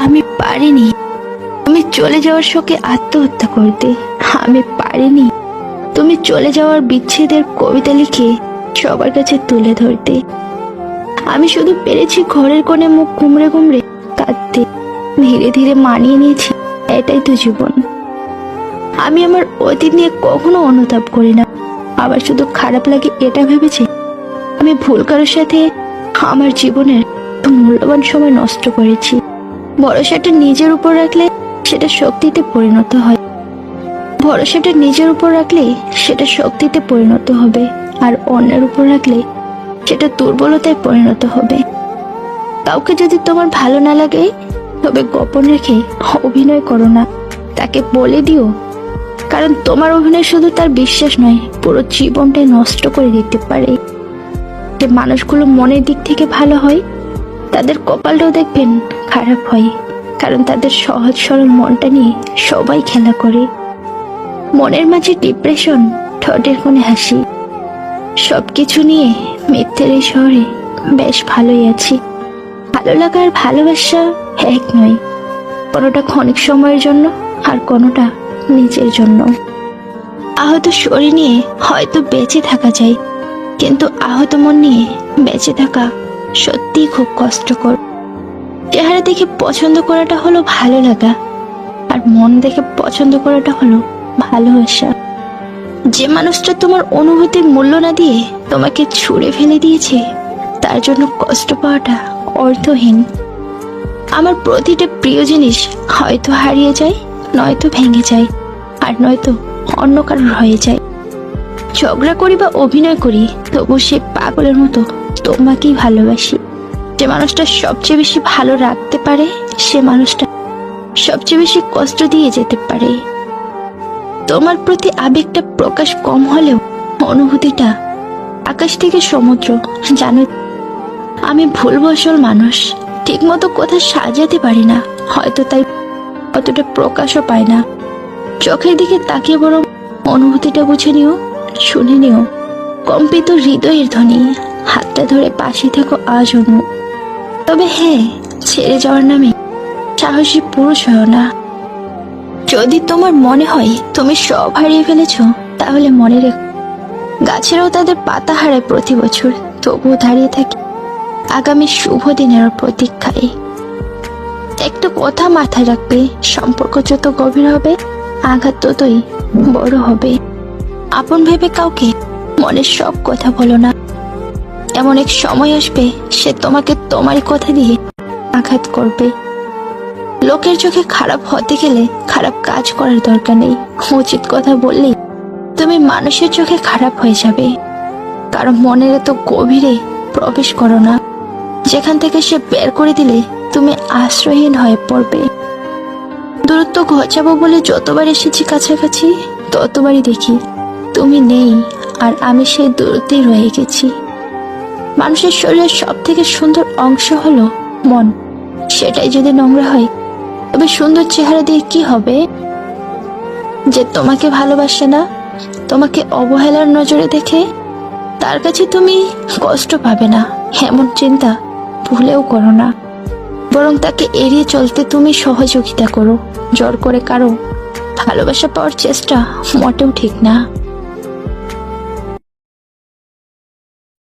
আমি পারিনি তুমি চলে যাওয়ার শোকে আত্মহত্যা করতে। আমি পারিনি তুমি চলে যাওয়ার বিচ্ছেদের কবিতা লিখে সবার কাছে তুলে ধরতে। আমি শুধু পেরেছি ঘরের কোণে মুখ কুমড়ে কুমড়ে কাঁদতে। ধীরে ধীরে মানিয়ে নিয়েছি, এটাই তো জীবন। আমি আমার অতীত নিয়ে কখনো অনুতাপ করি না। আবার শুধু খারাপ লাগে এটা ভেবেছি আমি ভুল কারোর সাথে আমার জীবনের মূল্যবান সময় নষ্ট করেছি। ভরসাটা নিজের উপর রাখলে সেটা শক্তিতে পরিণত হয়। ভরসাটা নিজের উপর রাখলে সেটা শক্তিতে পরিণত হবে, আর অন্যের উপর রাখলে সেটা দুর্বলতায় পরিণত হবে। কাউকে যদি তোমার ভালো না লাগে তবে গোপন রেখে অভিনয় করো না, তাকে বলে দিও। কারণ তোমার অভিনয় শুধু তার বিশ্বাস নয়, পুরো জীবনটাই নষ্ট করে দিতে পারে। যে মানুষগুলো মনের দিক থেকে ভালো হয় তাদের কপালটাও দেখবেন খারাপ হয়, কারণ তাদের সহজ সরল মনটা নিয়ে সবাই খেলা করে। মনের মাঝে ডিপ্রেশন, ঠোঁটের কোণে হাসি, সবকিছু নিয়ে মিথ্যের এই শহরে বেশ ভালোই আছি। ভালো লাগা আর ভালোবাসা এক নয়, কোনোটা ক্ষণিক সময়ের জন্য আর কোনোটা নিজের জন্য। আহত শরীর নিয়ে হয়তো বেঁচে থাকা যায়, কিন্তু আহত মন নিয়ে বেঁচে থাকা সত্যিই খুব কষ্টকর। চেহারা দেখে পছন্দ করাটা হলো ভালো লাগা, আর মন দেখে পছন্দ করাটা হলো ভালোবাসা। যে মানুষটা তোমার অনুভূতির মূল্য না দিয়ে তোমাকে ছুঁড়ে ফেলে দিয়েছে, তার জন্য কষ্ট পাওয়াটা অর্থহীন। আমার প্রতিটা প্রিয় জিনিস হয়তো হারিয়ে যায়, নয়তো ভেঙে যায়, আর নয়তো অন্য কারোর হয়ে যায়। ঝগড়া করি বা অভিনয় করি, তবু সে পাগলের মতো তোমাকেই ভালোবাসি। যে মানুষটা সবচেয়ে বেশি ভালো রাখতে পারে, সে মানুষটা সবচেয়ে বেশি কষ্ট দিয়ে যেতে পারে। তোমার প্রতি আবেগটা প্রকাশ কম হলেও অনুভূতিটা আকাশ থেকে সমুদ্র। জানো, আমি ভুলবশত মানুষ, ঠিক মতো কথা সাজাতে পারি না, হয়তো তাই অতটা প্রকাশও পায় না। চোখের দিকে তাকিয়ে বরং অনুভূতিটা বুঝে নিও, শুনে নিও। কম্পিত হৃদয়ের ধ্বনি, হাতটা ধরে পাশে থেকো আজও। তবে হ্যাঁ, ছেড়ে যাওয়ার নামে সাহসী পুরুষ হয় না। যদি তোমার মনে হয় তুমি সব হারিয়ে ফেলেছ, তাহলে মনে রেখো গাছেরাও তাদের পাতা হারায় প্রতি বছর, তবুও দাঁড়িয়ে থাকে আগামী শুভ দিনের প্রতীক্ষায়। একটা কথা মাথায় রাখবে, সম্পর্ক যত গভীর হবে আঘাত ততই বড় হবে। আপন ভেবে কাউকে মনের সব কথা বলো না, এমন এক সময় আসবে সে তোমাকে তোমারই কথা দিয়ে আঘাত করবে। লোকের চোখে খারাপ হতে গেলে খারাপ কাজ করার দরকার নেই, উচিত কথা বললেই তুমি মানুষের চোখে খারাপ হয়ে যাবে। কারণ মনের এত গভীরে প্রবেশ করো না, যেখান থেকে সে বের করে দিলে তুমি আশ্রয়হীন হয়ে পড়বে। দূরত্ব ঘোচাবো বলে যতবার এসেছি কাছাকাছি, ততবারই দেখি তুমি নেই, আর আমি সেই দূরত্বেই রয়ে গেছি। মানুষের শরীরের সব থেকে সুন্দর অংশ হলো মন, সেটাই যদি নোংরা হয় তবে সুন্দর চেহারা দিয়ে কি হবে? যে তোমাকে ভালোবাসে না, তোমাকে অবহেলার নজরে দেখে, তার কাছে তুমি কষ্ট পাবে না এমন চিন্তা ভুলেও করো না। বরং তাকে এড়িয়ে চলতে তুমি সহযোগিতা করো। জোর করে কারো ভালোবাসা পাওয়ার চেষ্টা মোটেও ঠিক না।